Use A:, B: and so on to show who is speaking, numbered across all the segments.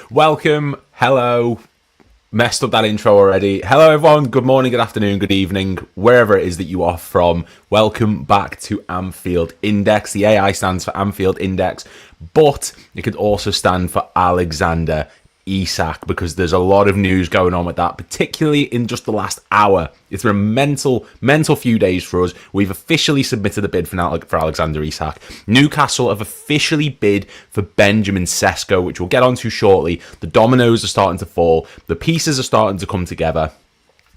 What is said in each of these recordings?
A: Welcome, hello, messed up that intro already. Hello everyone, good morning, good afternoon, good evening, wherever it is that you are from. Welcome back to Anfield Index. The AI stands for Anfield Index, but it could also stand for Alexander Isak, because there's a lot of news going on with that, particularly in just the last hour. It's been a mental few days for us. We've officially submitted a bid for Alexander Isak. Newcastle have officially bid for Benjamin Sesko, which we'll get onto shortly. The dominoes are starting to fall. The pieces are starting to come together.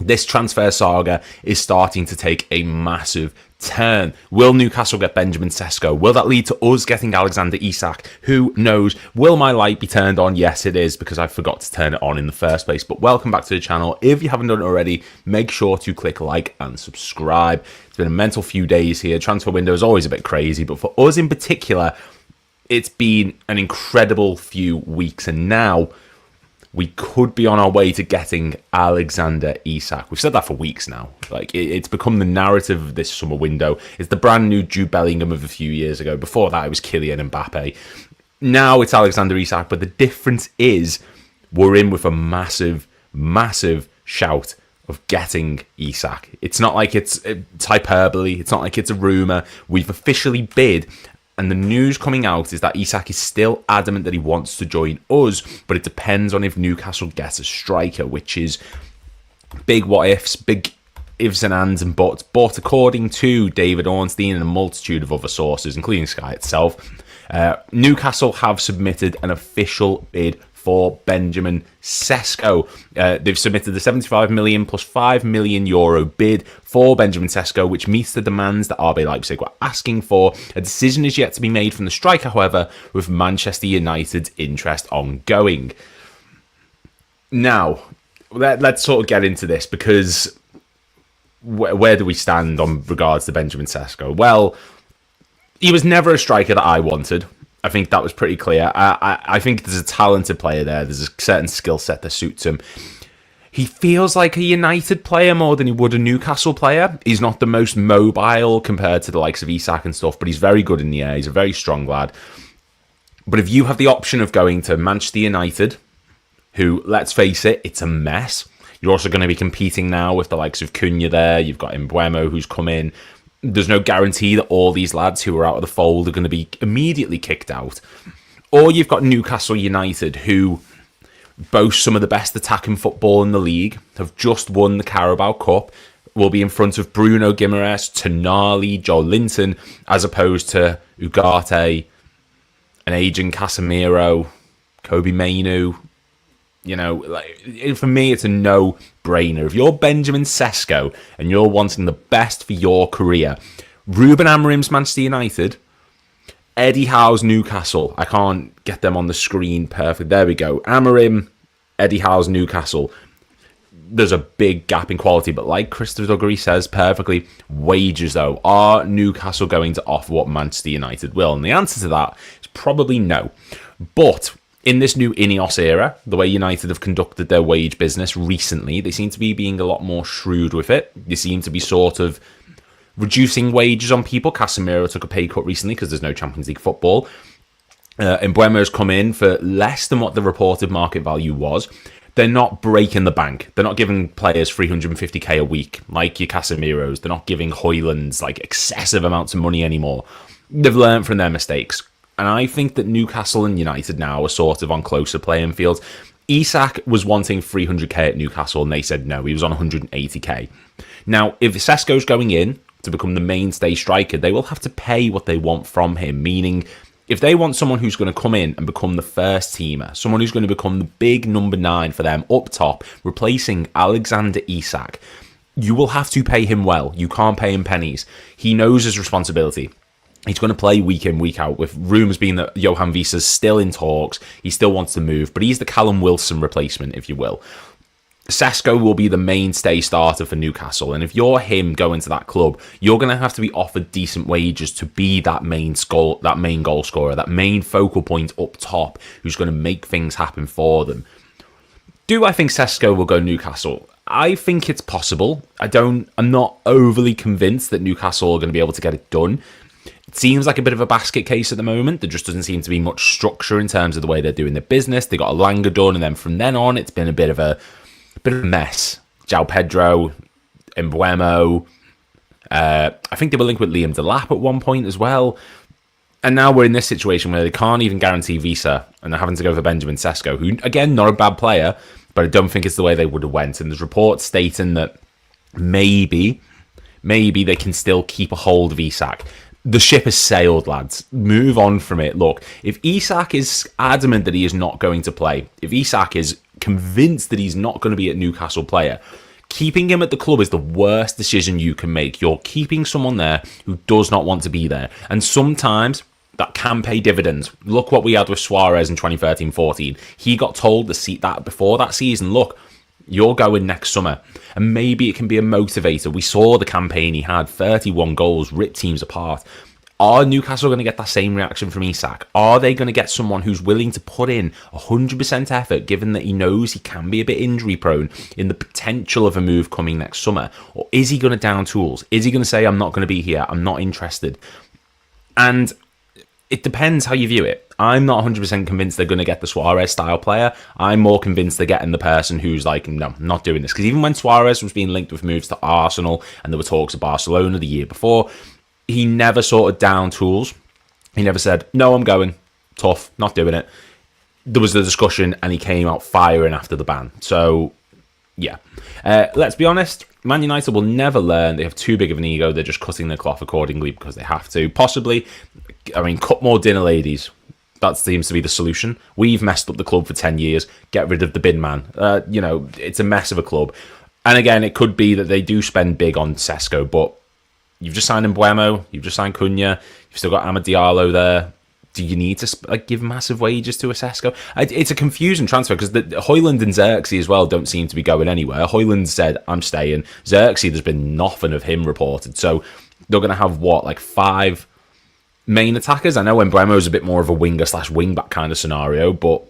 A: This transfer saga is starting to take a massive turn. Will Newcastle get Benjamin Sesko? Will that lead to us getting Alexander Isak? Who knows? Will my light be turned on? Yes, it is, because I forgot to turn it on in the first place. But welcome back to the channel. If you haven't done it already, make sure to click like and subscribe. It's been a mental few days here. Transfer window is always a bit crazy, but for us in particular, it's been an incredible few weeks, and now we could be on our way to getting Alexander Isak. We've said that for weeks now. Like, it's become the narrative of this summer window. It's the brand new Jude Bellingham of a few years ago. Before that, it was Kylian Mbappe. Now it's Alexander Isak, but the difference is we're in with a massive shout of getting Isak. It's not like it's hyperbole. It's not like it's a rumour. We've officially bid. And the news coming out is that Isak is still adamant that he wants to join us, but it depends on if Newcastle gets a striker, which is big what ifs, big ifs and ands and buts. But according to David Ornstein and a multitude of other sources, including Sky itself, Newcastle have submitted an official bid for Benjamin Sesko. They've submitted the 75 million plus €5 million bid for Benjamin Sesko, which meets the demands that RB Leipzig were asking for. A decision is yet to be made from the striker, however, with Manchester United's interest ongoing. Now, let's sort of get into this, because where do we stand on regards to Benjamin Sesko? Well, he was never a striker that I wanted. I think that was pretty clear. I think there's a talented player there. There's a certain skill set that suits him. He feels like a United player more than he would a Newcastle player. He's not the most mobile compared to the likes of Isak and stuff, but he's very good in the air. He's a very strong lad. But if you have the option of going to Manchester United, who, let's face it, it's a mess. You're also going to be competing now with the likes of Cunha there. You've got Mbeumo who's come in. There's no guarantee that all these lads who are out of the fold are going to be immediately kicked out. Or you've got Newcastle United, who boast some of the best attacking football in the league, have just won the Carabao Cup, will be in front of Bruno Guimaraes, Tonali, Joe Linton, as opposed to Ugarte, an aging Casemiro, Kobe Mainu. You know, like, for me, it's a no-brainer. If you're Benjamin Sesko and you're wanting the best for your career, Ruben Amorim's Manchester United, Eddie Howe's Newcastle. I can't get them on the screen perfect. There we go. Amorim, Eddie Howe's Newcastle. There's a big gap in quality, but like Christopher Duggery says perfectly, wages, though. Are Newcastle going to offer what Manchester United will? And the answer to that is probably no. But in this new Ineos era, the way United have conducted their wage business recently, they seem to be being a lot more shrewd with it. They seem to be sort of reducing wages on people. Casemiro took a pay cut recently because there's no Champions League football. Mbeumo's come in for less than what the reported market value was. They're not breaking the bank. They're not giving players 350k a week like your Casemiros. They're not giving Højlunds like excessive amounts of money anymore. They've learned from their mistakes. And I think that Newcastle and United now are sort of on closer playing fields. Isak was wanting 300k at Newcastle and they said no, he was on 180k. Now, if Sesko's going in to become the mainstay striker, they will have to pay what they want from him, meaning if they want someone who's going to come in and become the first teamer, someone who's going to become the big number 9 for them up top, replacing Alexander Isak, you will have to pay him well. You can't pay him pennies. He knows his responsibility. He's going to play week in, week out, with rumours being that Johan Wiesa's still in talks. He still wants to move, but he's the Callum Wilson replacement, if you will. Sesko will be the mainstay starter for Newcastle, and if you're him going to that club, you're going to have to be offered decent wages to be that main goal scorer, that main focal point up top, who's going to make things happen for them. Do I think Sesko will go Newcastle? I think it's possible. I'm not overly convinced that Newcastle are going to be able to get it done. It seems like a bit of a basket case at the moment. There just doesn't seem to be much structure in terms of the way they're doing their business. They got Alanga done, and then from then on, it's been a bit of a mess. João Pedro, Mbeumo. I think they were linked with Liam Delap at one point as well. And now we're in this situation where they can't even guarantee Visa, and they're having to go for Benjamin Sesko, who, again, not a bad player, but I don't think it's the way they would have went. And there's reports stating that maybe they can still keep a hold of Isak. The ship has sailed, lads. Move on from it. Look, if Isak is adamant that he is not going to play, if Isak is convinced that he's not going to be a Newcastle player, keeping him at the club is the worst decision you can make. You're keeping someone there who does not want to be there. And sometimes that can pay dividends. Look what we had with Suarez in 2013-14. He got told that before that season, look, you're going next summer. And maybe it can be a motivator. We saw the campaign he had, 31 goals, ripped teams apart. Are Newcastle going to get that same reaction from Isak? Are they going to get someone who's willing to put in 100% effort, given that he knows he can be a bit injury prone, in the potential of a move coming next summer? Or is he going to down tools? Is he going to say, I'm not going to be here, I'm not interested? And it depends how you view it. I'm not 100% convinced they're going to get the Suarez-style player. I'm more convinced they're getting the person who's like, no, I'm not doing this. Because even when Suarez was being linked with moves to Arsenal, and there were talks of Barcelona the year before, he never sort of down tools. He never said, no, I'm going. Tough, not doing it. There was the discussion, and he came out firing after the ban. So, yeah. Let's be honest, Man United will never learn. They have too big of an ego. They're just cutting their cloth accordingly because they have to. Possibly, cut more dinner ladies. That seems to be the solution. We've messed up the club for 10 years. Get rid of the bin man. It's a mess of a club. And again, it could be that they do spend big on Sesko, but you've just signed Mbeumo, you've just signed Cunha, you've still got Amad Diallo there. Do you need to give massive wages to a Sesko? It's a confusing transfer because Højlund and Xerxes as well don't seem to be going anywhere. Højlund said, I'm staying. Xerxes, there's been nothing of him reported. So they're going to have, 5 main attackers? I know Mbeumo is a bit more of a winger/wing-back kind of scenario, but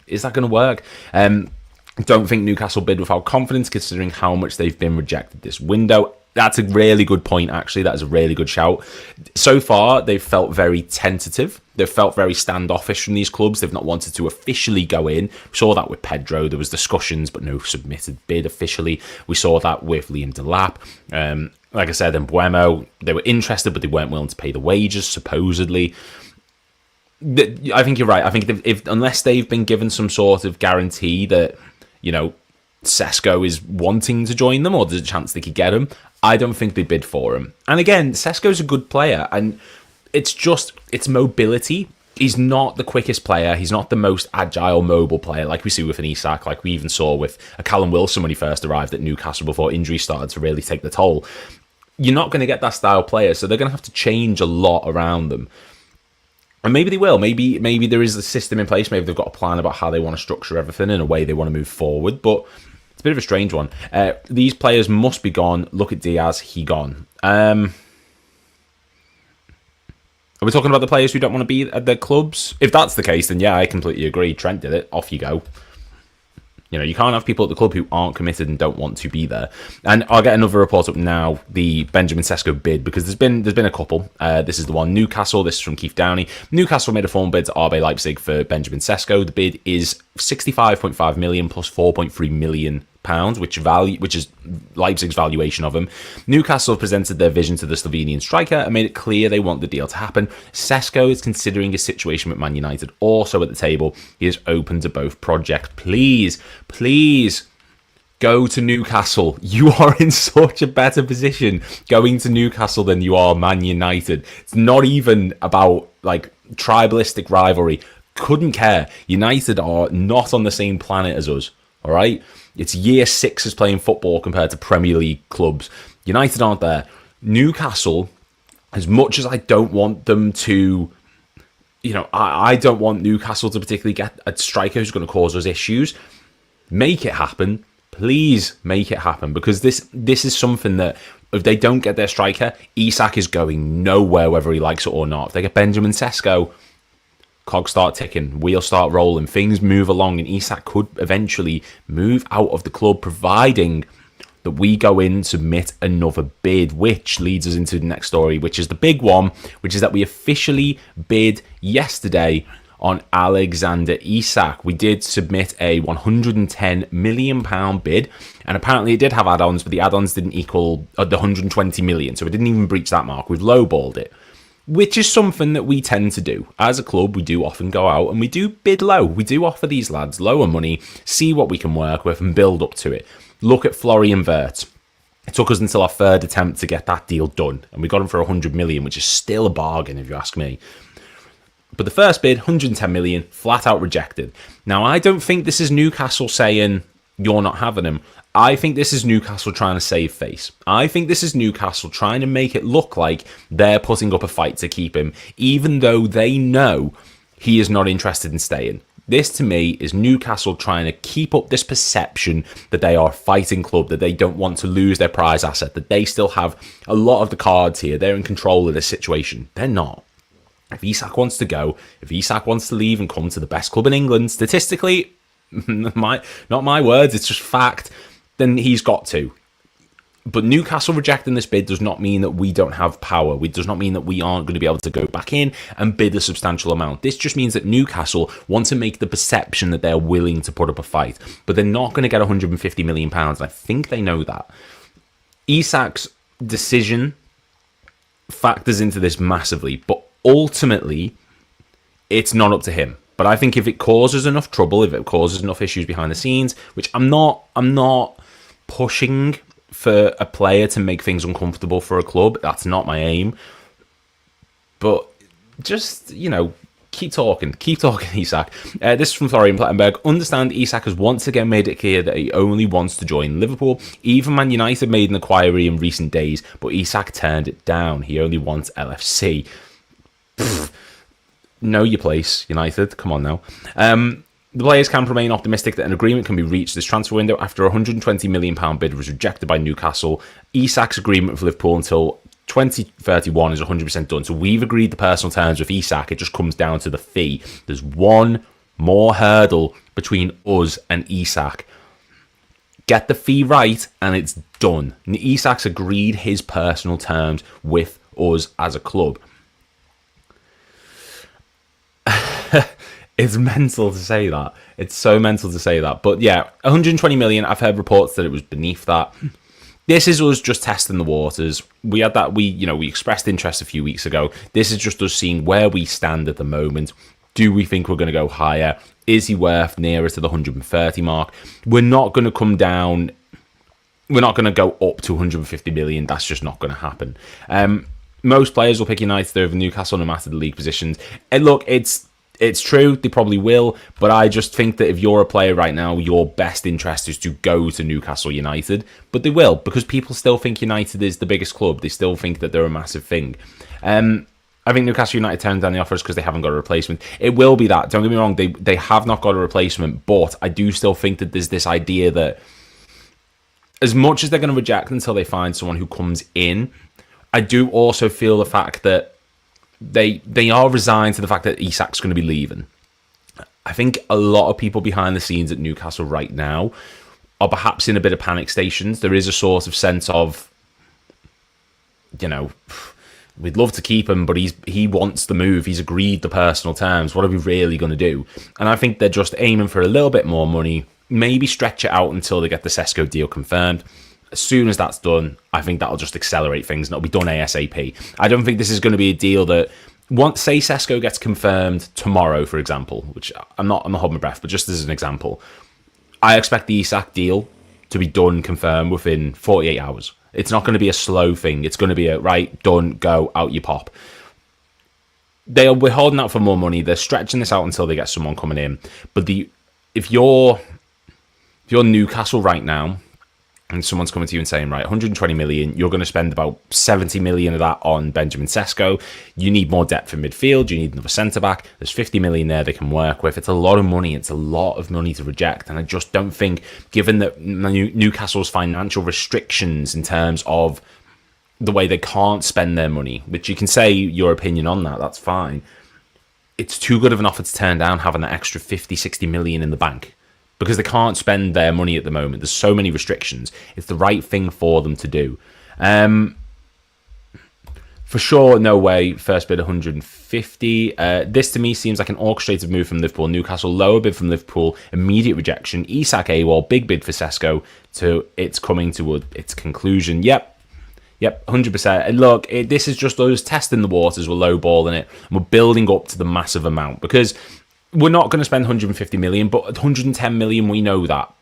A: is that going to work? Don't think Newcastle bid without confidence considering how much they've been rejected this window. That's a really good point, actually. That is a really good shout. So far, they've felt very tentative. They've felt very standoffish from these clubs. They've not wanted to officially go in. We saw that with Pedro. There was discussions, but no submitted bid officially. We saw that with Liam Delap. Like I said, in Mbeumo, they were interested, but they weren't willing to pay the wages, supposedly. I think you're right. I think if unless they've been given some sort of guarantee that, Sesko is wanting to join them, or there's a chance they could get him, I don't think they bid for him. And again, Sesko's a good player, and it's mobility. He's not the quickest player. He's not the most agile, mobile player like we see with an Isak, like we even saw with a Callum Wilson when he first arrived at Newcastle before injuries started to really take the toll. You're not going to get that style player, so they're going to have to change a lot around them. And maybe they will. Maybe there is a system in place. Maybe they've got a plan about how they want to structure everything in a way they want to move forward. But it's a bit of a strange one. These players must be gone. Look at Diaz. He gone. Are we talking about the players who don't want to be at their clubs? If that's the case, then yeah, I completely agree. Trent did it. Off you go. You can't have people at the club who aren't committed and don't want to be there. And I'll get another report up now, the Benjamin Sesko bid, because there's been a couple. This is the one, Newcastle. This is from Keith Downey. Newcastle made a formal bid to RB Leipzig for Benjamin Sesko. The bid is 65.5 million plus 4.3 million pounds, which is Leipzig's valuation of him. Newcastle presented their vision to the Slovenian striker and made it clear they want the deal to happen. Sesko is considering his situation with Man United also at the table. He is open to both projects. Please go to Newcastle. You are in such a better position going to Newcastle than you are Man United. It's not even about tribalistic rivalry. Couldn't care. United are not on the same planet as us. All right? It's year 6 is playing football compared to Premier League clubs. United aren't there. Newcastle, as much as I don't want them to, I don't want Newcastle to particularly get a striker who's going to cause us issues. Make it happen. Please make it happen, because this is something that if they don't get their striker, Isak is going nowhere whether he likes it or not. If they get Benjamin Sesko, cogs start ticking, wheels start rolling, things move along, and Isak could eventually move out of the club, providing that we go in, submit another bid, which leads us into the next story, which is the big one, which is that we officially bid yesterday on Alexander Isak. We did submit a £110 million bid, and apparently it did have add-ons, but the add-ons didn't equal the 120 million, so it didn't even breach that mark. We've lowballed it, which is something that we tend to do. As a club, we do often go out and we do bid low. We do offer these lads lower money, see what we can work with and build up to it. Look at Florian Wirtz. It took us until our third attempt to get that deal done, and we got him for 100 million, which is still a bargain if you ask me. But the first bid, 110 million, flat out rejected. Now, I don't think this is Newcastle saying, you're not having him. I think this is Newcastle trying to save face. I think this is Newcastle trying to make it look like they're putting up a fight to keep him, even though they know he is not interested in staying. This, to me, is Newcastle trying to keep up this perception that they are a fighting club, that they don't want to lose their prize asset, that they still have a lot of the cards here. They're in control of this situation. They're not. If Isak wants to go, if Isak wants to leave and come to the best club in England, statistically, not my words, it's just fact, then he's got to. But Newcastle rejecting this bid does not mean that we don't have power. It does not mean that we aren't going to be able to go back in and bid a substantial amount. This just means that Newcastle want to make the perception that they're willing to put up a fight, but they're not going to get £150 million. I think they know that. Isak's decision factors into this massively, but ultimately, it's not up to him. But I think if it causes enough trouble, if it causes enough issues behind the scenes, which I'm not pushing for a player to make things uncomfortable for a club. That's not my aim. But just, keep talking, Isak. This is from Florian Plettenberg. Understand Isak has once again made it clear that he only wants to join Liverpool. Even Man United made an inquiry in recent days, but Isak turned it down. He only wants LFC. Know your place, United. Come on now. The players can remain optimistic that an agreement can be reached this transfer window after a £120 million bid was rejected by Newcastle. Isak's agreement with Liverpool until 2031 is 100% done. So we've agreed the personal terms with Isak. It just comes down to the fee. There's one more hurdle between us and Isak. Get the fee right and it's done. Isak's agreed his personal terms with us as a club. It's mental to say that. It's so mental to say that. But yeah, 120 million. I've heard reports that it was beneath that. This is us just testing the waters. We had that. We expressed interest a few weeks ago. This is just us seeing where we stand at the moment. Do we think we're going to go higher? Is he worth nearer to the 130 mark? We're not going to come down. We're not going to go up to 150 million. That's just not going to happen. Most players will pick United over Newcastle no matter the league positions. And look, it's true, they probably will, but I just think that if you're a player right now, your best interest is to go to Newcastle United. But they will, because people still think United is the biggest club. They still think that they're a massive thing. I think Newcastle United turned down the offers because they haven't got a replacement. It will be that. Don't get me wrong, they have not got a replacement, but I do still think that there's this idea that as much as they're going to reject until they find someone who comes in, I do also feel the fact that they are resigned to the fact that Isak's going to be leaving. I think a lot of people behind the scenes at Newcastle right now are perhaps in a bit of panic stations. There is a sort of sense of, we'd love to keep him, but he wants the move. He's agreed the personal terms. What are we really going to do? And I think they're just aiming for a little bit more money, maybe stretch it out until they get the Sesko deal confirmed. As soon as that's done, I think that'll just accelerate things and it'll be done ASAP. I don't think this is going to be a deal that, once, say, Sesko gets confirmed tomorrow, for example, which I'm not holding my breath, but just as an example, I expect the Isak deal to be done, confirmed within 48 hours. It's not going to be a slow thing. It's going to be a, right, done, go, out you pop. We're holding out for more money. They're stretching this out until they get someone coming in. But if you're Newcastle right now, and someone's coming to you and saying, right, 120 million, you're going to spend about 70 million of that on Benjamin Sesko. You need more depth in midfield. You need another centre-back. There's 50 million there they can work with. It's a lot of money. It's a lot of money to reject. And I just don't think, given that Newcastle's financial restrictions in terms of the way they can't spend their money, which you can say your opinion on that, that's fine. It's too good of an offer to turn down, having that extra 50, 60 million in the bank. because they can't spend their money at the moment. There's so many restrictions. It's the right thing for them to do. For sure, no way. First bid 150. This to me seems like an orchestrated move from Liverpool. Newcastle, lower bid from Liverpool. Immediate rejection. Isak AWOL, big bid for Sesko. To it's coming to its conclusion. Yep, 100%. And look, this is just us testing the waters. We're lowballing it. And we're building up to the massive amount. Because we're not going to spend 150 million, but 110 million, we know that.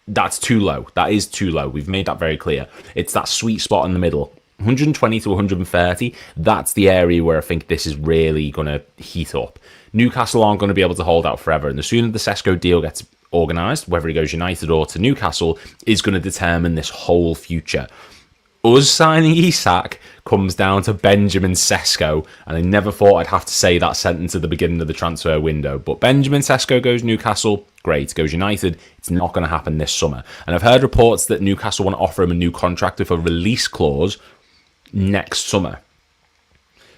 A: That's too low. That is too low. We've made that very clear. It's that sweet spot in the middle. 120 to 130, that's the area where I think this is really going to heat up. Newcastle aren't going to be able to hold out forever, and the sooner the Sesko deal gets organised, whether he goes United or to Newcastle, is going to determine this whole future. Us signing Isak comes down to Benjamin Sesko, and I never thought I'd have to say that sentence at the beginning of the transfer window, but Benjamin Sesko goes Newcastle, great. Goes United, it's not going to happen this summer. And I've heard reports that Newcastle want to offer him a new contract with a release clause next summer.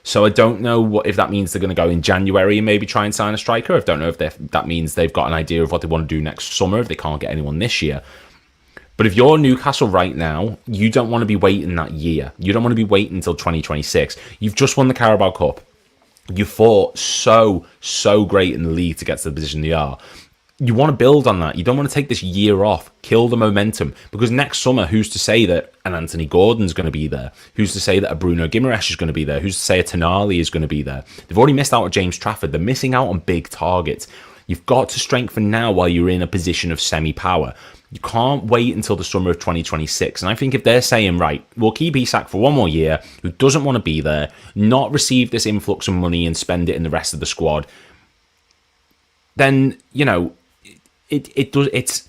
A: So I don't know if that means they're going to go in January and maybe try and sign a striker. I don't know if that means they've got an idea of what they want to do next summer if they can't get anyone this year. But if you're Newcastle right now, you don't want to be waiting that year. You don't want to be waiting until 2026. You've just won the Carabao Cup. You fought so great in the league to get to the position they are. You want to build on that. You don't want to take this year off, kill the momentum. Because next summer, who's to say that an Anthony Gordon's going to be there? Who's to say that a Bruno Guimaraes is going to be there? Who's to say a Tonali is going to be there? They've already missed out on James Trafford. They're missing out on big targets. You've got to strengthen now while you're in a position of semi-power. You can't wait until the summer of 2026. And I think if they're saying, right, we'll keep Isak for one more year, who doesn't want to be there, not receive this influx of money and spend it in the rest of the squad, then, you know, it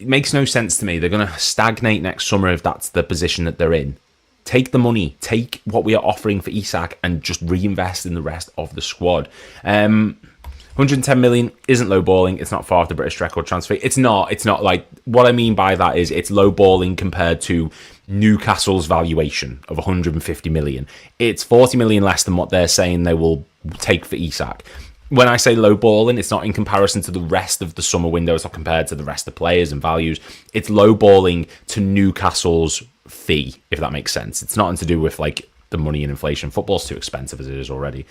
A: makes no sense to me. They're going to stagnate next summer if that's the position that they're in. Take the money, take what we are offering for Isak and just reinvest in the rest of the squad. 110 million isn't lowballing. It's not far off the British record transfer. It's not like, what I mean by that is it's lowballing compared to Newcastle's valuation of 150 million. It's 40 million less than what they're saying they will take for Isak. When I say lowballing, it's not in comparison to the rest of the summer window. It's not compared to the rest of the players and values. It's lowballing to Newcastle's fee, if that makes sense. It's nothing to do with like the money and inflation. Football's too expensive as it is already.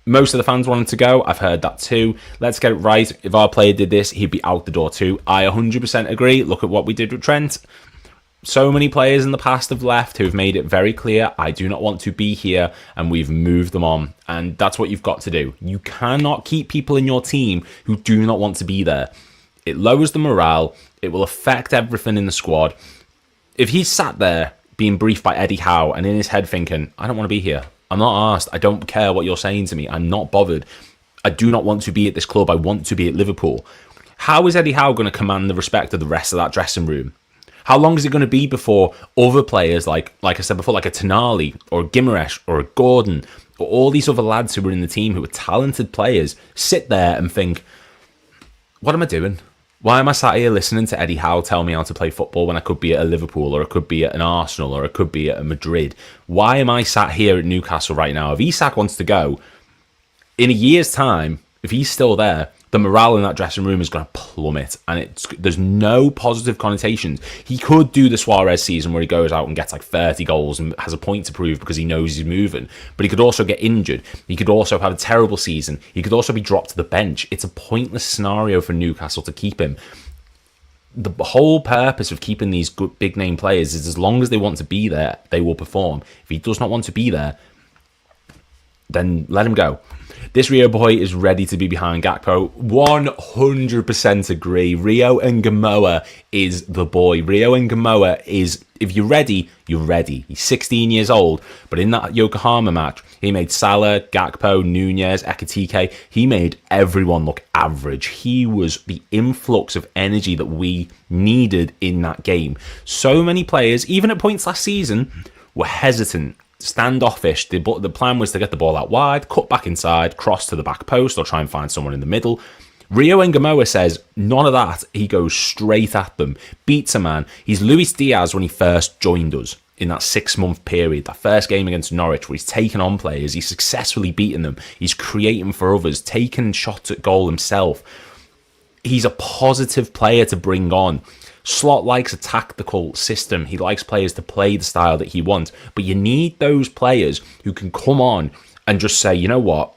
A: Most of the fans wanted to go. I've heard that too. Let's get it right. If our player did this, he'd be out the door too. I 100% agree. Look at what we did with Trent. So many players in the past have left who have made it very clear, I do not want to be here, and we've moved them on. And that's what you've got to do. You cannot keep people in your team who do not want to be there. It lowers the morale. It will affect everything in the squad. If he's sat there being briefed by Eddie Howe and in his head thinking, I don't want to be here. I'm not asked. I don't care what you're saying to me. I'm not bothered. I do not want to be at this club. I want to be at Liverpool. How is Eddie Howe going to command the respect of the rest of that dressing room? How long is it going to be before other players, like I said before, like a Tonali or a Guimaraes or a Gordon, or all these other lads who were in the team who were talented players, sit there and think, what am I doing? Why am I sat here listening to Eddie Howe tell me how to play football when I could be at a Liverpool or I could be at an Arsenal or I could be at a Madrid? Why am I sat here at Newcastle right now? If Isak wants to go, in a year's time, if he's still there, the morale in that dressing room is going to plummet, and there's no positive connotations. He could do the Suarez season where he goes out and gets like 30 goals and has a point to prove because he knows he's moving, but he could also get injured. He could also have a terrible season. He could also be dropped to the bench. It's a pointless scenario for Newcastle to keep him. The whole purpose of keeping these good big name players is as long as they want to be there, they will perform. If he does not want to be there, then let him go. This Rio boy is ready to be behind Gakpo. 100% agree. Rio Ngumoha is the boy. Rio Ngumoha is, if you're ready, you're ready. He's 16 years old, but in that Yokohama match, he made Salah, Gakpo, Nunez, Ekitike. He made everyone look average. He was the influx of energy that we needed in that game. So many players, even at points last season, were hesitant, standoffish. The plan was to get the ball out wide, cut back inside, cross to the back post, or try and find someone in the middle. Rio Ngumoha says none of that. He goes straight at them, beats a man. He's Luis Diaz when he first joined us in that 6-month period, that first game against Norwich where he's taken on players, he's successfully beaten them, he's creating for others, taking shots at goal himself. he's a positive player to bring on. Slot likes a tactical system. He likes players to play the style that he wants. But you need those players who can come on and just say, you know what?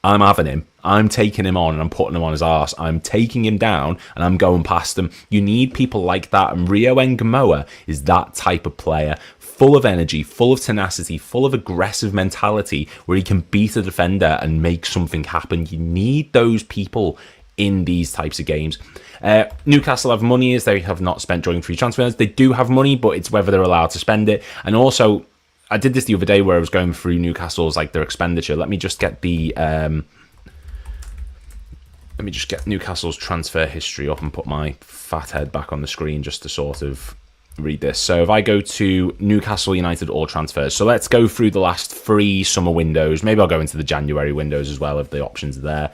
A: I'm having him. I'm taking him on and I'm putting him on his arse. I'm taking him down and I'm going past him. You need people like that. And Rio Ngumoha is that type of player. Full of energy, full of tenacity, full of aggressive mentality where he can beat a defender and make something happen. You need those people in these types of games. Newcastle have money as they have not spent during free transfers. They do have money, but it's whether they're allowed to spend it. And also, I did this the other day where I was going through Newcastle's their expenditure. Let me just get Newcastle's transfer history up and put my fat head back on the screen just to sort of read this. So if I go to Newcastle United all transfers, so let's go through the last 3 summer windows. Maybe I'll go into the January windows as well if the options are there.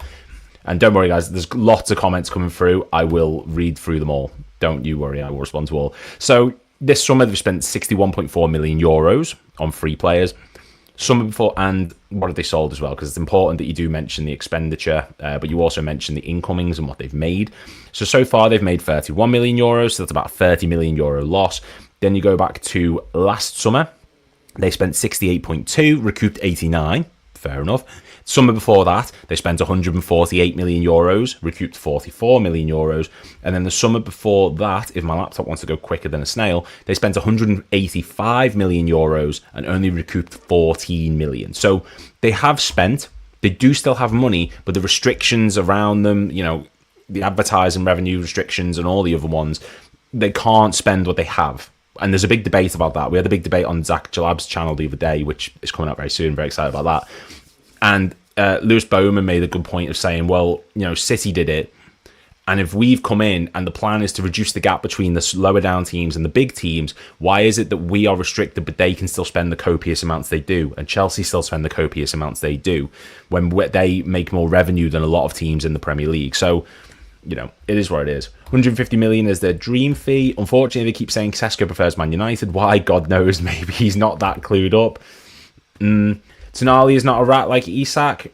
A: And don't worry, guys, there's lots of comments coming through. I will read through them all. Don't you worry, I will respond to all. So this summer, they've spent €61.4 million on free players. Summer before, and what have they sold as well? Because it's important that you do mention the expenditure, but you also mention the incomings and what they've made. So far, they've made €31 million, so that's about a €30 million loss. Then you go back to last summer. They spent 68.2, recouped 89. Fair enough. Summer before that, they spent €148 million, recouped €44 million. And then the summer before that, if my laptop wants to go quicker than a snail, they spent €185 million and only recouped 14 million. So they have spent, they do still have money, but the restrictions around them, the advertising revenue restrictions and all the other ones, they can't spend what they have. And there's a big debate about that. We had a big debate on Zach Jalab's channel the other day, which is coming up very soon. Very excited about that. And Lewis Bowman made a good point of saying, well, City did it. And if we've come in and the plan is to reduce the gap between the lower down teams and the big teams, why is it that we are restricted, but they can still spend the copious amounts they do? And Chelsea still spend the copious amounts they do when they make more revenue than a lot of teams in the Premier League. So, it is what it is. 150 million is their dream fee. Unfortunately, they keep saying Sesko prefers Man United. Why? God knows. Maybe he's not that clued up. Tonali is not a rat like Isak.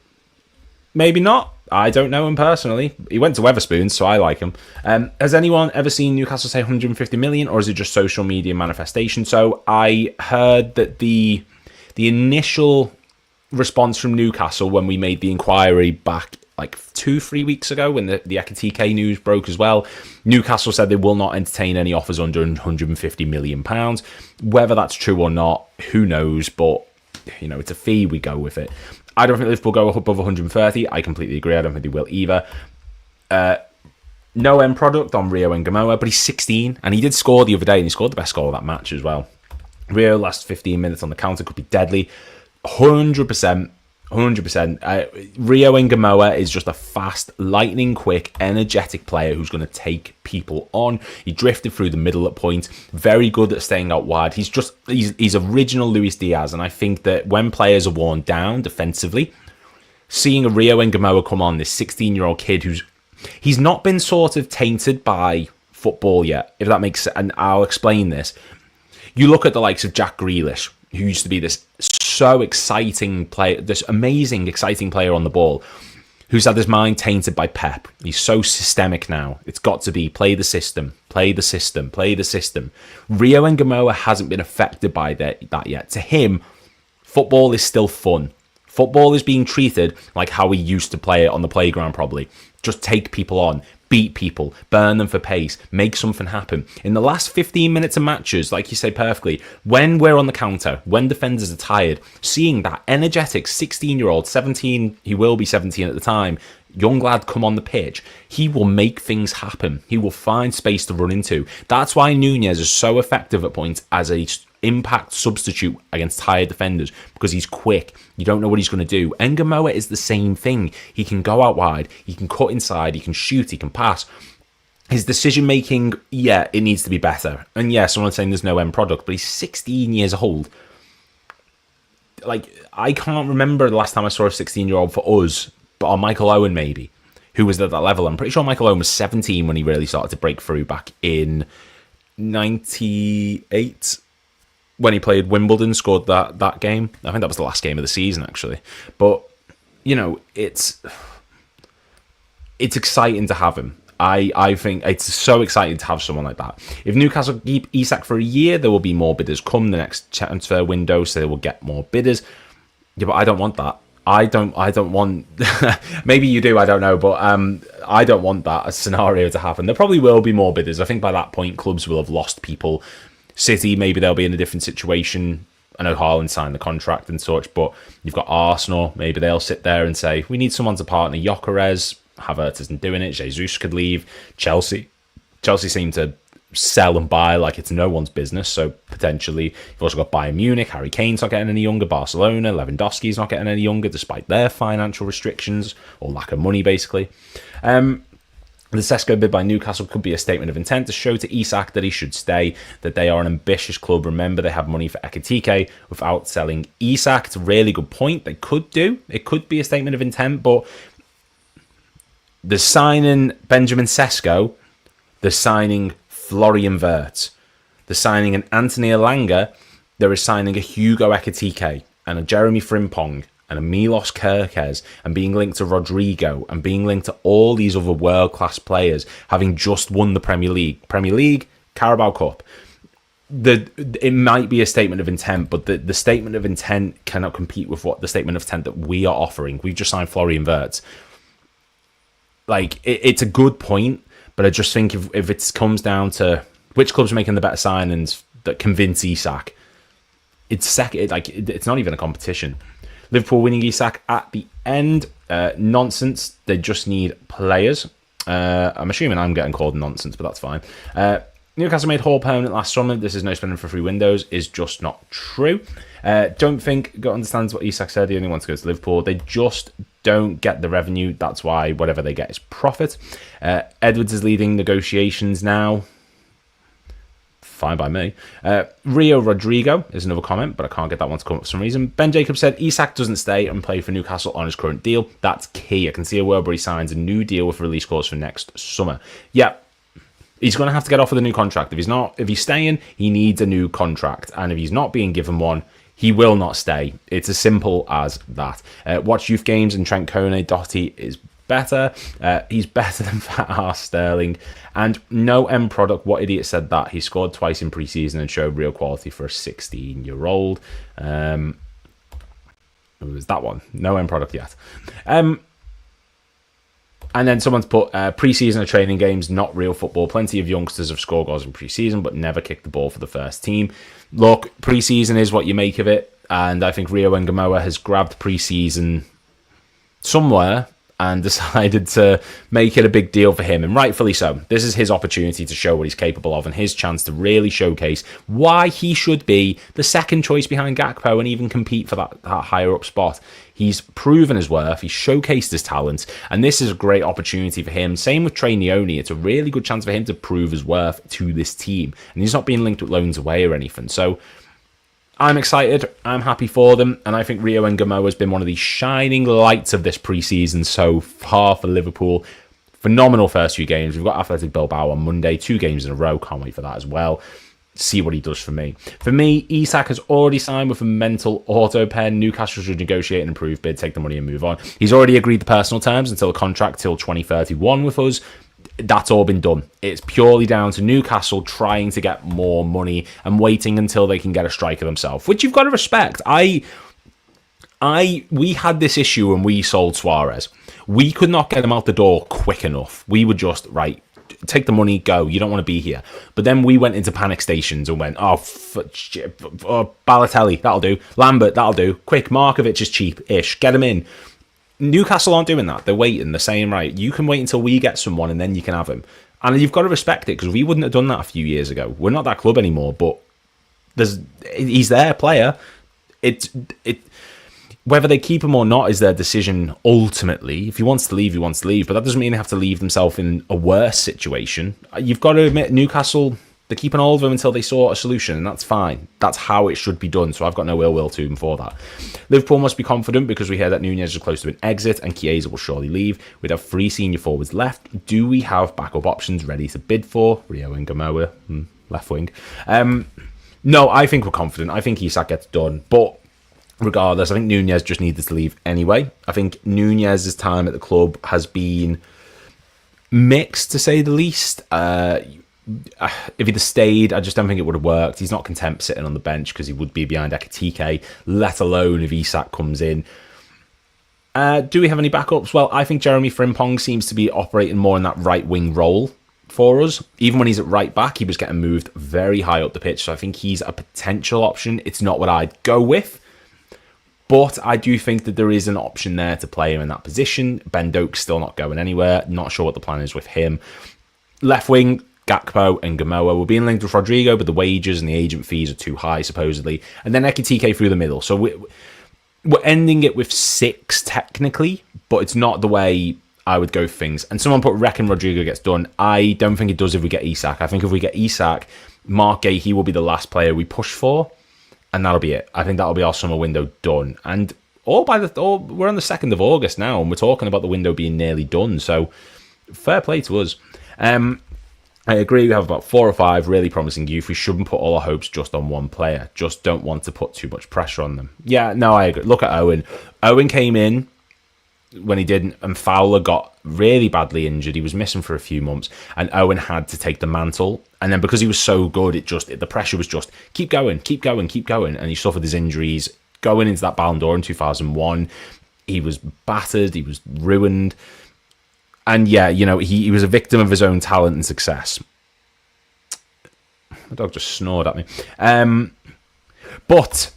A: Maybe not. I don't know him personally. He went to Wetherspoons, so I like him. Has anyone ever seen Newcastle say 150 million, or is it just social media manifestation? So I heard that the initial response from Newcastle when we made the inquiry back 2-3 weeks ago when the Ekitike news broke as well, Newcastle said they will not entertain any offers under £150 million. Whether that's true or not, who knows, but it's a fee, we go with it. I don't think Liverpool go above 130. I completely agree. I don't think they will either. No end product on Rio Ngumoha, but he's 16 and he did score the other day and he scored the best goal of that match as well. Rio last 15 minutes on the counter could be deadly. 100%. Rio Ngumoha is just a fast, lightning quick, energetic player who's going to take people on. He drifted through the middle at points, very good at staying out wide. He's original Luis Diaz, and I think that when players are worn down defensively, seeing a Rio Ngumoha come on, this 16-year-old kid he's not been sort of tainted by football yet, if that makes sense, and I'll explain this. You look at the likes of Jack Grealish, who used to be this so exciting player, this amazing, exciting player on the ball, who's had his mind tainted by Pep. He's so systemic now. It's got to be play the system, play the system, play the system. Rio Ngumoha hasn't been affected by that yet. To him, football is still fun. Football is being treated like how we used to play it on the playground probably. Just take people on, beat people, burn them for pace, make something happen. In the last 15 minutes of matches, like you say perfectly, when we're on the counter, when defenders are tired, seeing that energetic 16-year-old, 17, he will be 17 at the time, young lad come on the pitch, he will make things happen. He will find space to run into. That's why Nunez is so effective at points as a impact substitute against tired defenders, because he's quick. You don't know what he's going to do. Ngumoha is the same thing. He can go out wide, he can cut inside, he can shoot, he can pass. His decision making, yeah, it needs to be better. And yeah, someone's saying there's no end product, but he's 16 years old. I can't remember the last time I saw a 16-year-old for us, but on Michael Owen maybe, who was at that level. I'm pretty sure Michael Owen was 17 when he really started to break through back in 98. When he played Wimbledon, scored that game. I think that was the last game of the season, actually. But, it's exciting to have him. I think it's so exciting to have someone like that. If Newcastle keep Isak for a year, there will be more bidders come the next transfer window, so they will get more bidders. Yeah, but I don't want that. I don't want. Maybe you do. I don't know, but I don't want that scenario to happen. There probably will be more bidders. I think by that point, clubs will have lost people. City, maybe they'll be in a different situation. I know Haaland signed the contract and such, but you've got Arsenal. Maybe they'll sit there and say, we need someone to partner Gyökeres. Havertz isn't doing it. Jesus could leave. Chelsea seem to sell and buy like it's no one's business. So potentially, you've also got Bayern Munich. Harry Kane's not getting any younger. Barcelona, Lewandowski's not getting any younger, despite their financial restrictions or lack of money, basically. The Sesko bid by Newcastle could be a statement of intent to show to Isak that he should stay, that they are an ambitious club. Remember, they have money for Ekitike without selling Isak. It's a really good point. They could do. It could be a statement of intent, but they're signing Benjamin Sesko, they're signing Florian Wirtz, they're signing an Anthony Elanga, they're signing a Hugo Ekitike and a Jeremy Frimpong and a Milos Kerkez, and being linked to Rodrigo, and being linked to all these other world-class players, having just won the Premier League, Carabao Cup. It might be a statement of intent, but the statement of intent cannot compete with what the statement of intent that we are offering. We've just signed Florian Wirtz. Like, it's a good point, but I just think if it comes down to which club's making the better signings that convince Isak, it's not even a competition. Liverpool winning Isak at the end. Nonsense. They just need players. I'm assuming I'm getting called nonsense, but that's fine. Newcastle made Hall permanent last summer. This is no spending for free windows. Is just not true. Don't think God understands what Isak said. He only wants to go to Liverpool. They just don't get the revenue. That's why whatever they get is profit. Edwards is leading negotiations now. Fine by me. Rio Rodrigo is another comment, but I can't get that one to come up for some reason. Ben Jacobs said Isak doesn't stay and play for Newcastle on his current deal. That's key. I can see a world where he signs a new deal with release clause for next summer. Yeah, he's going to have to get offered a new contract. If he's staying, he needs a new contract, and if he's not being given one, he will not stay. It's as simple as that. Watch youth games, and Trent Kone-Doherty is better. He's better than Fat Ass Sterling. And no end product. What idiot said that? He scored twice in pre-season and showed real quality for a 16-year-old. It was that one. No end product yet. And then someone's put pre-season or training games, not real football. Plenty of youngsters have scored goals in pre-season, but never kicked the ball for the first team. Look, pre-season is what you make of it. And I think Rio Ngumoha has grabbed pre-season somewhere and decided to make it a big deal for him, and rightfully so. This is his opportunity to show what he's capable of and his chance to really showcase why he should be the second choice behind Gakpo and even compete for that higher up spot. He's proven his worth, he's showcased his talent, and this is a great opportunity for him. Same with Trey Nioni. It's a really good chance for him to prove his worth to this team, and he's not being linked with loans away or anything. So I'm excited. I'm happy for them. And I think Rio Ngumoha has been one of the shining lights of this pre-season so far for Liverpool. Phenomenal first few games. We've got Athletic Bilbao on Monday. 2 games in a row. Can't wait for that as well. See what he does for me. For me, Isak has already signed with a mental auto pen. Newcastle should negotiate an improved bid, take the money and move on. He's already agreed the personal terms until a contract till 2031 with us. That's all been done. It's purely down to Newcastle trying to get more money and waiting until they can get a striker themselves, which you've got to respect. We had this issue when we sold Suarez. We could not get him out the door quick enough. We were just, right, take the money, go. You don't want to be here. But then we went into panic stations and went, Balotelli, that'll do. Lambert, that'll do. Quick, Markovic is cheap-ish. Get him in. Newcastle aren't doing that. They're waiting. They're saying, right, you can wait until we get someone and then you can have him. And you've got to respect it, because we wouldn't have done that a few years ago. We're not that club anymore, but he's their player. Whether they keep him or not is their decision ultimately. If he wants to leave, he wants to leave. But that doesn't mean they have to leave themselves in a worse situation. You've got to admit, Newcastle, they're keeping all of them until they sort a solution, and that's fine. That's how it should be done, so I've got no ill will to them for that. Liverpool must be confident, because we hear that Nunez is close to an exit and Chiesa will surely leave. We'd have 3 senior forwards left. Do we have backup options ready to bid for? Rio Ngumoha, left wing. No, I think we're confident. I think Isak gets done, but regardless, I think Nunez just needed to leave anyway. I think Nunez's time at the club has been Mixed, to say the least. If he'd have stayed, I just don't think it would have worked. He's not content sitting on the bench because he would be behind Ekitike, let alone if Isak comes in. Do we have any backups? Well, I think Jeremy Frimpong seems to be operating more in that right wing role for us. Even when he's at right back, he was getting moved very high up the pitch, so I think he's a potential option. It's not what I'd go with, but I do think that there is an option there to play him in that position. Ben Doak's still not going anywhere. Not sure what the plan is with him. Left wing, Gakpo and Ngumoha were being linked with Rodrigo, but the wages and the agent fees are too high, supposedly. And then Ekitike through the middle. So we're ending it with 6, technically, but it's not the way I would go for things. And someone put, reckon Rodrigo gets done. I don't think it does if we get Isak. I think if we get Isak, Mark Gahey will be the last player we push for, and that'll be it. I think that'll be our summer window done. And we're on the 2nd of August now, and we're talking about the window being nearly done. So fair play to us. I agree, we have about 4 or 5 really promising youth. We shouldn't put all our hopes just on one player. Just don't want to put too much pressure on them. Yeah, no, I agree. Look at Owen. Owen came in when he didn't, and Fowler got really badly injured. He was missing for a few months, and Owen had to take the mantle. And then because he was so good, the pressure was just keep going. And he suffered his injuries. Going into that Ballon d'Or in 2001, he was battered, he was ruined. And yeah, he was a victim of his own talent and success. My dog just snored at me. But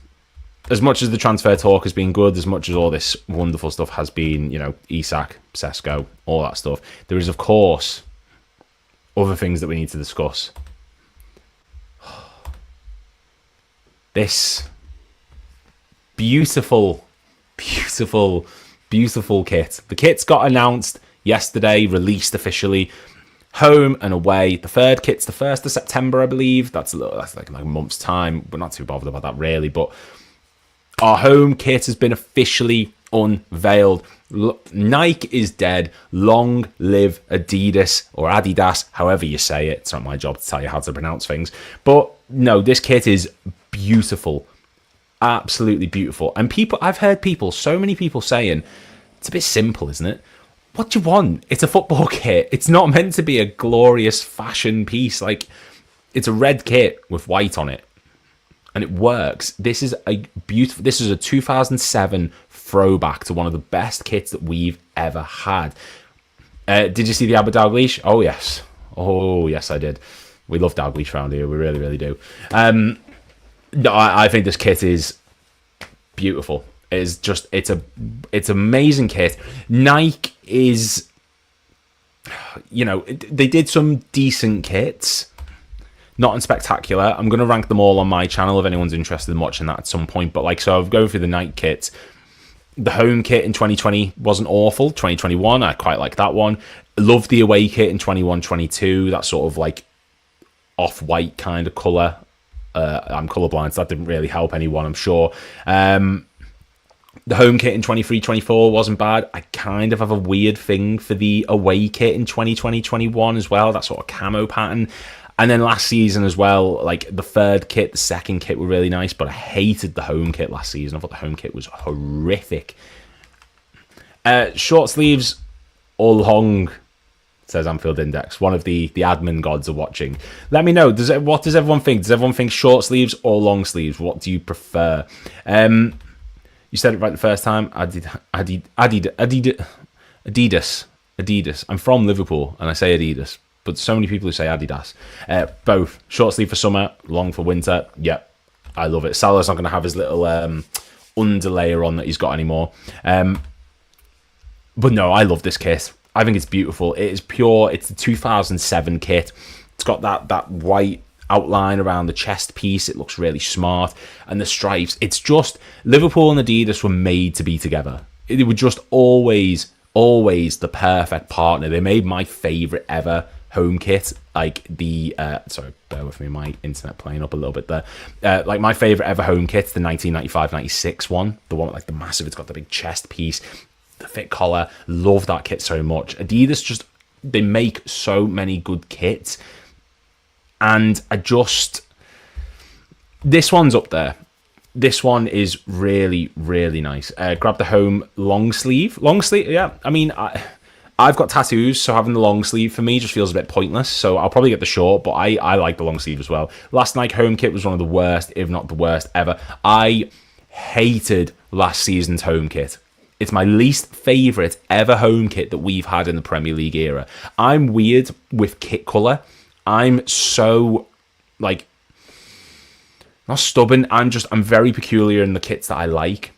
A: as much as the transfer talk has been good, as much as all this wonderful stuff has been, Isak, Sesko, all that stuff, there is, of course, other things that we need to discuss. This beautiful, beautiful, beautiful kit. The kit's got announced yesterday, released officially. Home and away. The third kit's the 1st of September, I believe. That's like a month's time. We're not too bothered about that, really. But our home kit has been officially unveiled. Nike is dead. Long live Adidas, or Adidas, however you say it. It's not my job to tell you how to pronounce things. But no, this kit is beautiful. Absolutely beautiful. And I've heard so many people saying, it's a bit simple, isn't it? What do you want? It's a football kit. It's not meant to be a glorious fashion piece. Like, it's a red kit with white on it, and it works. This is a 2007 throwback to one of the best kits that we've ever had. Did you see the Abba Dalglish? Oh yes, I did. We love Dalglish around here. We really, really do. No, I think this kit is beautiful. It's amazing kit. Nike is, they did some decent kits, not in spectacular. I'm going to rank them all on my channel if anyone's interested in watching that at some point. But so I've going through the Nike kits. The home kit in 2020 wasn't awful. 2021, I quite like that one. Loved the away kit in 21-22. That sort of like off-white kind of colour. I'm colourblind, so that didn't really help anyone, I'm sure. The home kit in 23-24 wasn't bad. I kind of have a weird thing for the away kit in 2020-21 as well, that sort of camo pattern. And then last season as well, like the third kit, the second kit were really nice, but I hated the home kit last season. I thought the home kit was horrific. Short sleeves or long, says Anfield Index. One of the admin gods are watching. Let me know. What does everyone think? Does everyone think short sleeves or long sleeves? What do you prefer? You said it right the first time. Adidas. I'm from Liverpool and I say Adidas, but so many people who say Adidas. Both. Short sleeve for summer, long for winter. Yep, I love it. Salah's not going to have his little underlayer on that he's got anymore. But no, I love this kit. I think it's beautiful. It is pure. It's the 2007 kit. It's got that white outline around the chest piece. It looks really smart. And the stripes. It's just, Liverpool and Adidas were made to be together. They were just always the perfect partner. They made my favourite ever home kit. Like the, sorry, bear with me, my internet playing up a little bit there. Like my favourite ever home kit, the 1995-96 one. The one with like the massive, it's got the big chest piece, the thick collar. Love that kit so much. Adidas they make so many good kits. And this one's up there. This one is really, really nice. Grab the home long sleeve. Yeah, I mean, I I've got tattoos, so having the long sleeve for me just feels a bit pointless. So I'll probably get the short, but I like the long sleeve as well. Last Nike home kit was one of the worst, if not the worst ever. I hated last season's home kit. It's my least favourite ever home kit that we've had in the Premier League era. I'm weird with kit colour. I'm so, like, not stubborn. I'm very peculiar in the kits that I like.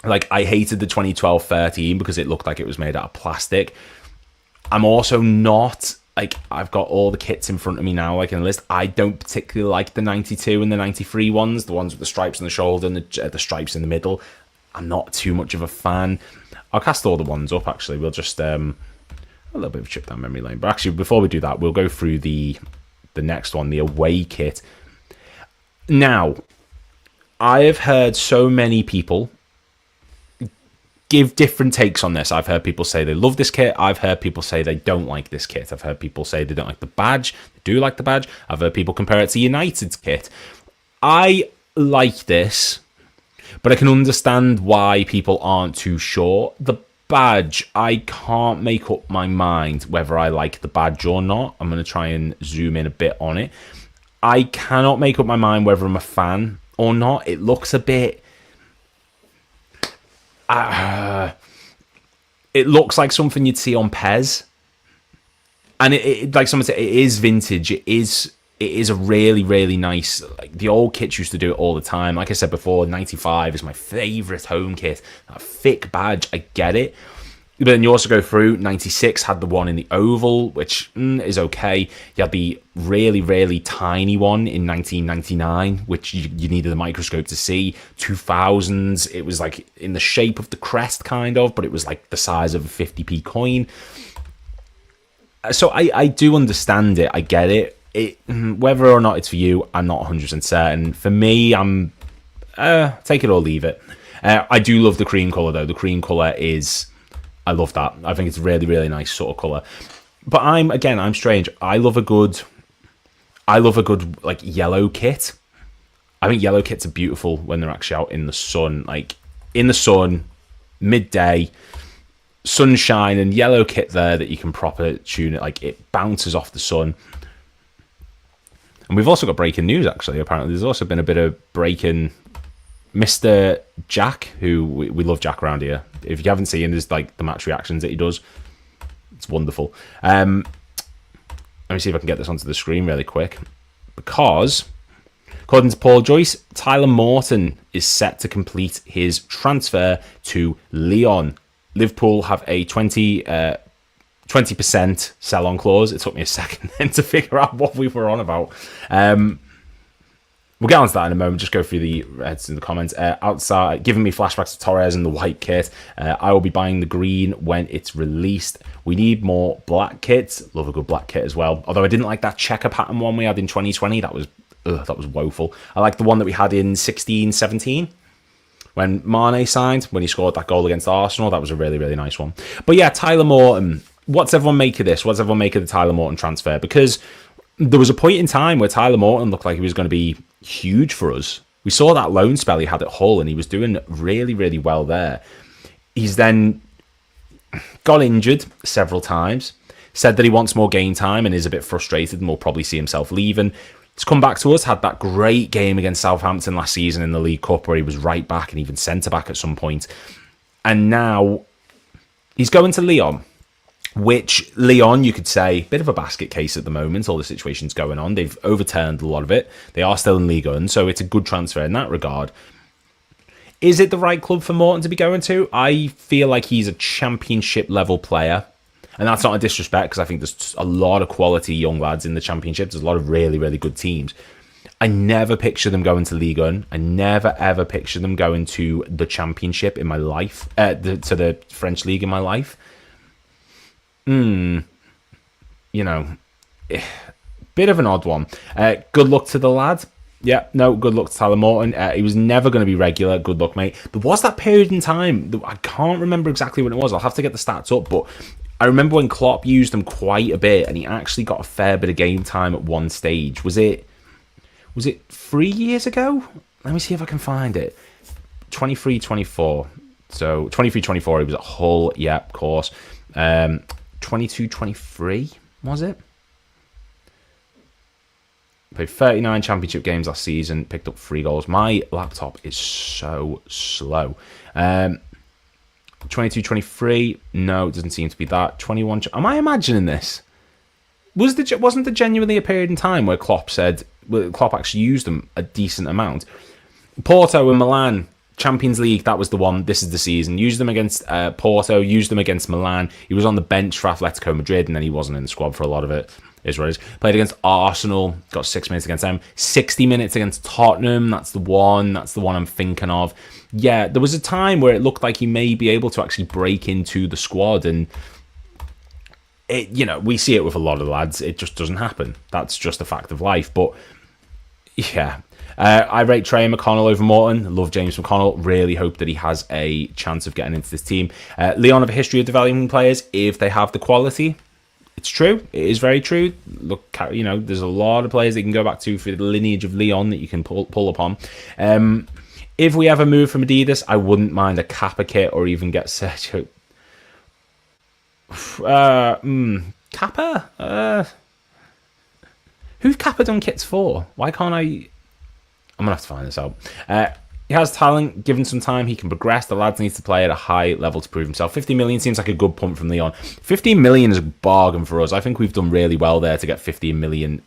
A: Like, I hated the 2012-13 because it looked like it was made out of plastic. I'm also not, like, I've got all the kits in front of me now, like, in the list. I don't particularly like the 92 and the 93 ones, the ones with the stripes on the shoulder and the stripes in the middle. I'm not too much of a fan. I'll cast all the ones up, actually. We'll just, a little bit of a trip down memory lane. But actually, before we do that, we'll go through the next one, the away kit. Now, I have heard so many people give different takes on this. I've heard people say they love this kit. I've heard people say they don't like this kit. I've heard people say they don't like the badge. They do like the badge. I've heard people compare it to United's kit. I like this, but I can understand why people aren't too sure. The badge, I can't make up my mind whether I like the badge or not. I'm going to try and zoom in a bit on it. I cannot make up my mind whether I'm a fan or not. It looks a bit... it looks like something you'd see on Pez, and it like someone said, it is vintage. It is a really, really nice. Like, the old kits used to do it all the time. Like I said before, 95 is my favourite home kit. That thick badge, I get it. But then you also go through, 96 had the one in the oval, which is okay. You had the really, really tiny one in 1999, which you needed a microscope to see. 2000s, it was like in the shape of the crest, kind of, but it was like the size of a 50p coin. So I do understand it. I get it. Whether or not it's for you, I'm not 100% certain. For me, I'm take it or leave it. I do love the cream colour, though. The cream colour is... I love that. I think it's a really, really nice sort of colour. But I'm strange. I love a good like yellow kit. I think yellow kits are beautiful when they're actually out in the sun. Like, in the sun, midday, sunshine, and yellow kit there that you can proper tune it. Like, it bounces off the sun. And we've also got breaking news, actually, apparently. There's also been a bit of breaking... Mr. Jack, who we love Jack around here. If you haven't seen his, like, the match reactions that he does, it's wonderful. Let me see if I can get this onto the screen really quick. Because, according to Paul Joyce, Tyler Morton is set to complete his transfer to Lyon. Liverpool have a 20% sell-on clause. It took me a second then to figure out what we were on about. We'll get on to that in a moment. Just go through the heads in the comments. Outside, giving me flashbacks to Torres and the white kit. I will be buying the green when it's released. We need more black kits. Love a good black kit as well. Although I didn't like that checker pattern one we had in 2020. That was woeful. I like the one that we had in 16-17. When Mane signed, when he scored that goal against Arsenal. That was a really, really nice one. But yeah, Tyler Morton. What's everyone make of this? What's everyone make of the Tyler Morton transfer? Because there was a point in time where Tyler Morton looked like he was going to be huge for us. We saw that loan spell he had at Hull, and he was doing really, really well there. He's then got injured several times, said that he wants more game time and is a bit frustrated and will probably see himself leaving. He's come back to us, had that great game against Southampton last season in the League Cup where he was right back and even centre-back at some point. And now he's going to Lyon. Which, Lyon, you could say, bit of a basket case at the moment, all the situations going on. They've overturned a lot of it. They are still in Ligue 1, so it's a good transfer in that regard. Is it the right club for Morton to be going to? I feel like he's a championship-level player. And that's not a disrespect, because I think there's a lot of quality young lads in the championship. There's a lot of really, really good teams. I never picture them going to Ligue 1. I never, ever picture them going to the championship in my life, to the French league in my life. You know, bit of an odd one. Good luck to the lad. Yeah, no, good luck to Tyler Morton. He was never going to be regular. Good luck, mate. There was that period in time, I can't remember exactly when it was. I'll have to get the stats up, but I remember when Klopp used him quite a bit, and he actually got a fair bit of game time at one stage. Was it 3 years ago? Let me see if I can find it. 23-24. So 23-24, he was at Hull. Yeah, of course. 22-23, was it? Played 39 championship games last season, picked up 3 goals. My laptop is so slow. 22-23, no, it doesn't seem to be that. 21, am I imagining this? Wasn't there genuinely a period in time where Klopp actually used them a decent amount? Porto and Milan, Champions League, that was the one. This is the season. Used them against Porto, used them against Milan. He was on the bench for Atletico Madrid, and then he wasn't in the squad for a lot of it. Is what it is. Played against Arsenal, got 6 minutes against them. 60 minutes against Tottenham, that's the one I'm thinking of. Yeah, there was a time where it looked like he may be able to actually break into the squad, and we see it with a lot of lads. It just doesn't happen. That's just a fact of life. But yeah, I rate Trey McConnell over Morton. I love James McConnell. Really hope that he has a chance of getting into this team. Lyon have a history of developing players if they have the quality. It's true. It is very true. Look, there's a lot of players that you can go back to for the lineage of Lyon that you can pull upon. If we ever move from Adidas, I wouldn't mind a Kappa kit or even get Sergio. Kappa? Who's Kappa done kits for? Why can't I? I'm going to have to find this out. He has talent. Given some time, he can progress. The lads needs to play at a high level to prove himself. 15 million seems like a good punt from Lyon. 15 million is a bargain for us. I think we've done really well there to get 15 million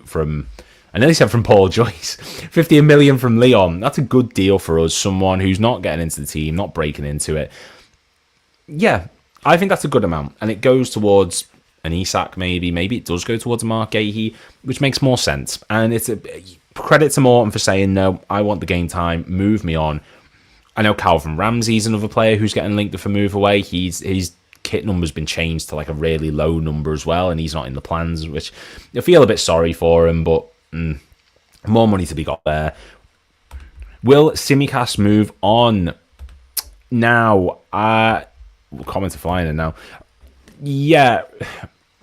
A: from... I nearly said from Paul Joyce. 15 million from Lyon. That's a good deal for us. Someone who's not getting into the team, not breaking into it. Yeah, I think that's a good amount. And it goes towards an Isak maybe. Maybe it does go towards a Mark Gahey, which makes more sense. And it's a... Credit to Morton for saying, no, I want the game time, move me on. I know Calvin Ramsey's another player who's getting linked for move away. His kit number's been changed to like a really low number as well, and he's not in the plans, which I feel a bit sorry for him, but more money to be got there. Will Tsimikas move on? Now, comments are flying in now. Yeah...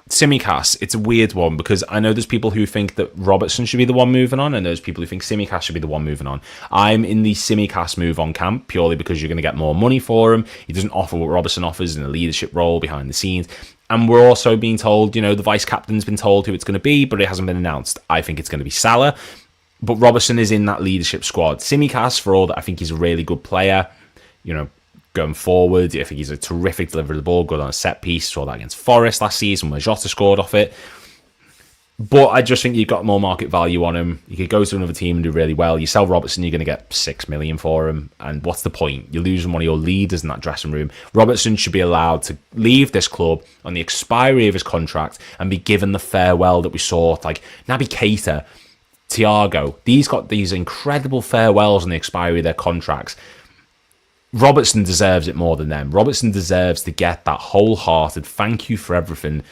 A: Tsimikas, it's a weird one because I know there's people who think that Robertson should be the one moving on, and there's people who think Tsimikas should be the one moving on. I'm in the Tsimikas move on camp purely because you're going to get more money for him. He doesn't offer what Robertson offers in a leadership role behind the scenes. And we're also being told, the vice captain's been told who it's going to be, but it hasn't been announced. I think it's going to be Salah, but Robertson is in that leadership squad. Tsimikas, for all that I think he's a really good player, going forward, I think he's a terrific deliverer of the ball, good on a set piece. Saw that against Forest last season where Jota scored off it. But I just think you've got more market value on him. You could go to another team and do really well. You sell Robertson, you're going to get 6 million for him. And what's the point? You're losing one of your leaders in that dressing room. Robertson should be allowed to leave this club on the expiry of his contract and be given the farewell that we saw, like Naby Keita, Thiago. These got these incredible farewells on the expiry of their contracts. Robertson deserves it more than them. Robertson deserves to get that wholehearted thank you for everything.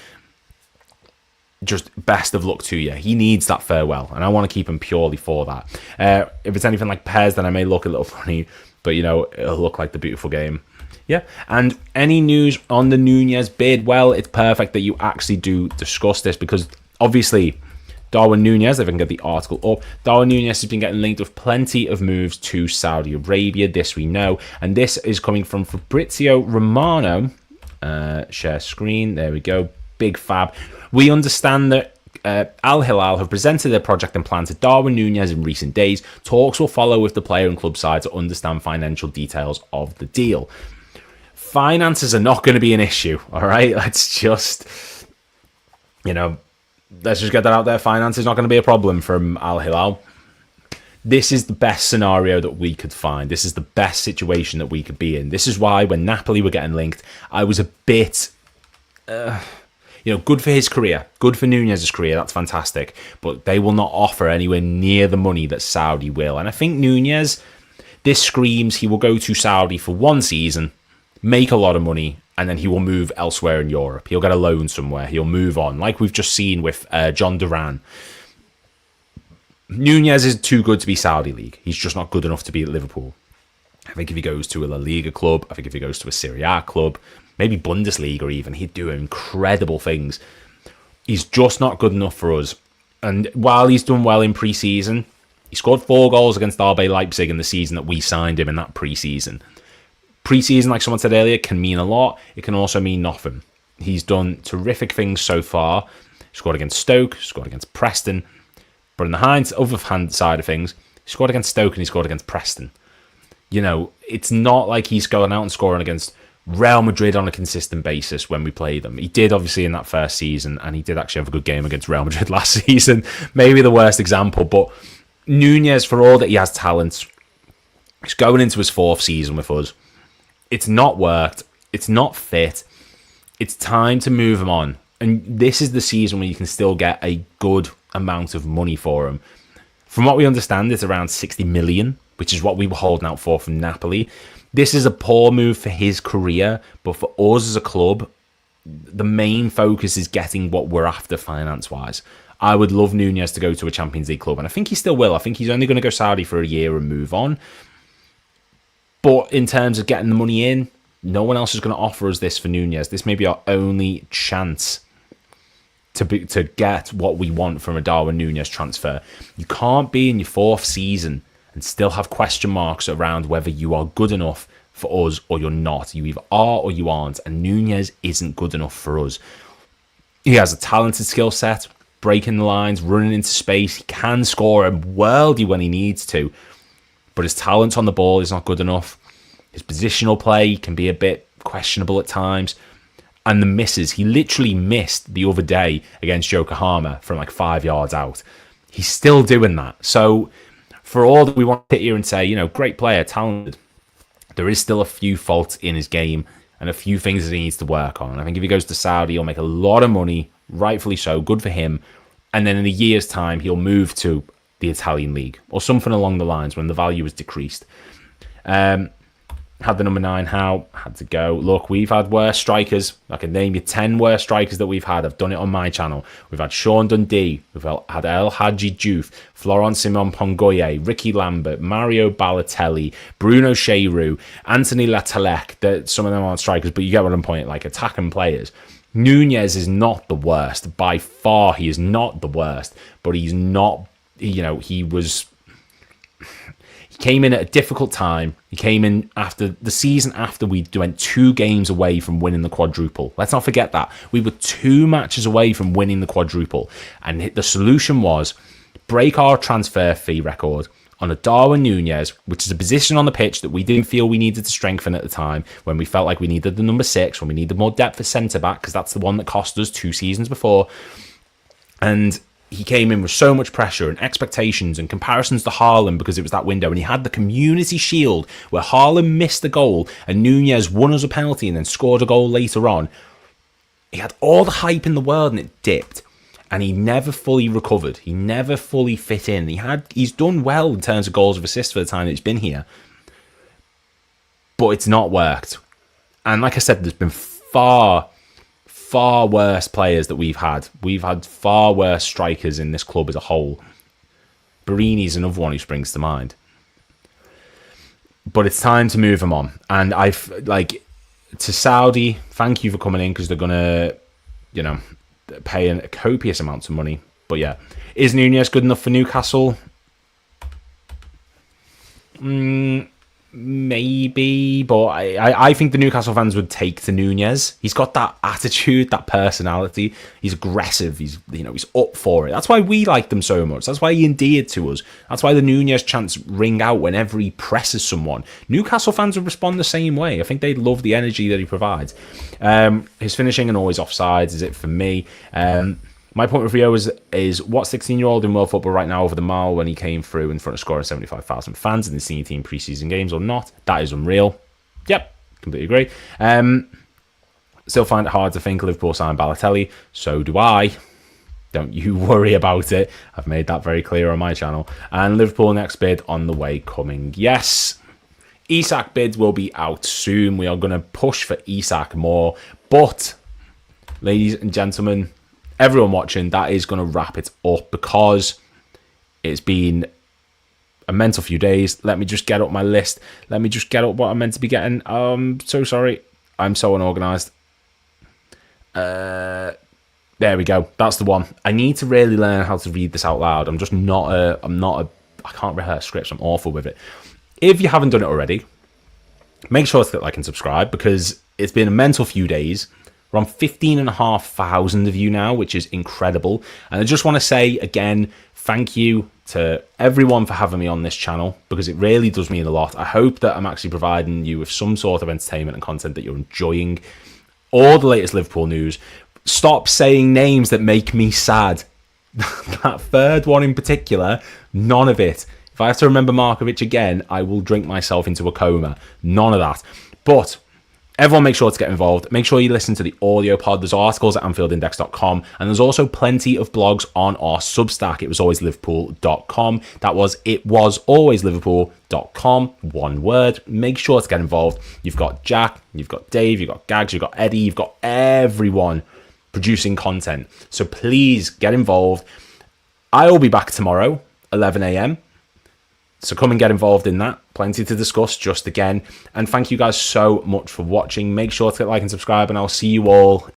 A: Just best of luck to you. He needs that farewell, and I want to keep him purely for that. If it's anything like Pez, then I may look a little funny, but it'll look like the beautiful game. Yeah, and any news on the Nunez bid? Well, it's perfect that you actually do discuss this because obviously Darwin Nunez, if I can get the article up, Darwin Nunez has been getting linked with plenty of moves to Saudi Arabia, this we know, and this is coming from Fabrizio Romano. Share screen, there we go, big fab. We understand that Al Hilal have presented their project and plan to Darwin Nunez in recent days. Talks will follow with the player and club side to understand financial details of the deal. Finances are not going to be an issue, all right? Let's just, let's just get that out there. Finance is not going to be a problem from Al Hilal. This is the best scenario that we could find. This is the best situation that we could be in. This is why when Napoli were getting linked, I was a bit, good for his career. Good for Nunez's career. That's fantastic. But they will not offer anywhere near the money that Saudi will. And I think Nunez, this screams he will go to Saudi for one season, make a lot of money, and then he will move elsewhere in Europe. He'll get a loan somewhere. He'll move on, like we've just seen with John Duran. Nunez is too good to be Saudi League. He's just not good enough to be at Liverpool. I think if he goes to a La Liga club, I think if he goes to a Serie A club, maybe Bundesliga even, he'd do incredible things. He's just not good enough for us. And while he's done well in pre-season, he scored 4 goals against RB Leipzig in the season that we signed him in that pre-season. Pre-season, like someone said earlier, can mean a lot. It can also mean nothing. He's done terrific things so far. He scored against Stoke, scored against Preston. But in the other hand side of things, he scored against Stoke and he scored against Preston. You know, it's not like he's going out and scoring against Real Madrid on a consistent basis when we play them. He did, obviously, in that first season, and he did actually have a good game against Real Madrid last season. Maybe the worst example, but Nunez, for all that he has talent, he's going into his 4th season with us. It's not worked. It's not fit. It's time to move him on. And this is the season where you can still get a good amount of money for him. From what we understand, it's around 60 million, which is what we were holding out for from Napoli. This is a poor move for his career, but for us as a club, the main focus is getting what we're after finance-wise. I would love Nunez to go to a Champions League club, and I think he still will. I think he's only going to go Saudi for a year and move on. But in terms of getting the money in, no one else is going to offer us this for Nunez. This may be our only chance to get what we want from a Darwin Nunez transfer. You can't be in your 4th season and still have question marks around whether you are good enough for us or you're not. You either are or you aren't, and Nunez isn't good enough for us. He has a talented skill set, breaking the lines, running into space. He can score a worldie when he needs to, but his talent on the ball is not good enough. His positional play can be a bit questionable at times. And the misses, he literally missed the other day against Yokohama from like 5 yards out. He's still doing that. So for all that we want to sit here and say, you know, great player, talented, there is still a few faults in his game and a few things that he needs to work on. And I think if he goes to Saudi, he'll make a lot of money, rightfully so, good for him. And then in a year's time, he'll move to the Italian league or something along the lines when the value is decreased. Had the number 9, How had to go. Look, we've had worse strikers. I can name you 10 worst strikers that we've had. I've done it on my channel. We've had Sean Dundee. We've had El Hadji Diouf, Florent Simon Pongoye, Ricky Lambert, Mario Balotelli, Bruno Cheyrou, Anthony Latalek. Some of them aren't strikers, but you get what I'm pointing, like attacking players. Nunez is not the worst. By far, he is not the worst. But he's not, you know, he came in at a difficult time. He came in after the season after we went 2 games away from winning the quadruple. Let's not forget that. We were 2 matches away from winning the quadruple. And the solution was break our transfer fee record on a Darwin Nunez, which is a position on the pitch that we didn't feel we needed to strengthen at the time, when we felt like we needed the number 6, when we needed more depth at centre-back, because that's the one that cost us 2 seasons before. And he came in with so much pressure and expectations and comparisons to Haaland because it was that window. And he had the Community Shield where Haaland missed the goal and Nunez won us a penalty and then scored a goal later on. He had all the hype in the world and it dipped. And he never fully recovered. He never fully fit in. He's done well in terms of goals of assists for the time that he's been here. But it's not worked. And like I said, there's been far worse players that we've had. We've had far worse strikers in this club as a whole. Barini's another one who springs to mind. But it's time to move him on. And to Saudi, thank you for coming in because they're going to, you know, pay a copious amounts of money. But yeah, is Nunez good enough for Newcastle? Maybe, but I think the Newcastle fans would take to Nunez. He's got that attitude, that personality. He's aggressive. He's up for it. That's why we like them so much. That's why he endeared to us. That's why the Nunez chants ring out whenever he presses someone. Newcastle fans would respond the same way. I think they love the energy that he provides. His finishing and always offsides is it for me. My point of view is what 16-year-old in world football right now over the mile when he came through in front of scoring 75,000 fans in the senior team preseason games or not. That is unreal. Yep, completely agree. Still find it hard to think Liverpool signed Balotelli. So do I. Don't you worry about it. I've made that very clear on my channel. And Liverpool next bid on the way coming. Yes. Isak bids will be out soon. We are going to push for Isak more. But, ladies and gentlemen, everyone watching, that is going to wrap it up because it's been a mental few days. Let me just get up my list. Let me just get up what I'm meant to be getting. So sorry. I'm so unorganised. There we go. That's the one. I need to really learn how to read this out loud. I'm not I can't rehearse scripts. I'm awful with it. If you haven't done it already, make sure to click like and subscribe because it's been a mental few days. We're on 15,500 of you now, which is incredible. And I just want to say again, thank you to everyone for having me on this channel, because it really does mean a lot. I hope that I'm actually providing you with some sort of entertainment and content that you're enjoying. All the latest Liverpool news. Stop saying names that make me sad. That third one in particular, none of it. If I have to remember Markovic again, I will drink myself into a coma. None of that. But everyone make sure to get involved. Make sure you listen to the audio pod. There's articles at AnfieldIndex.com, and there's also plenty of blogs on our Substack. It was always Liverpool.com. It was always Liverpool.com. One word. Make sure to get involved. You've got Jack, you've got Dave, you've got Gags, you've got Eddie, you've got everyone producing content. So please get involved. I will be back tomorrow, 11 a.m. So come and get involved in that. Plenty to discuss, just again. And thank you guys so much for watching. Make sure to hit like and subscribe, and I'll see you all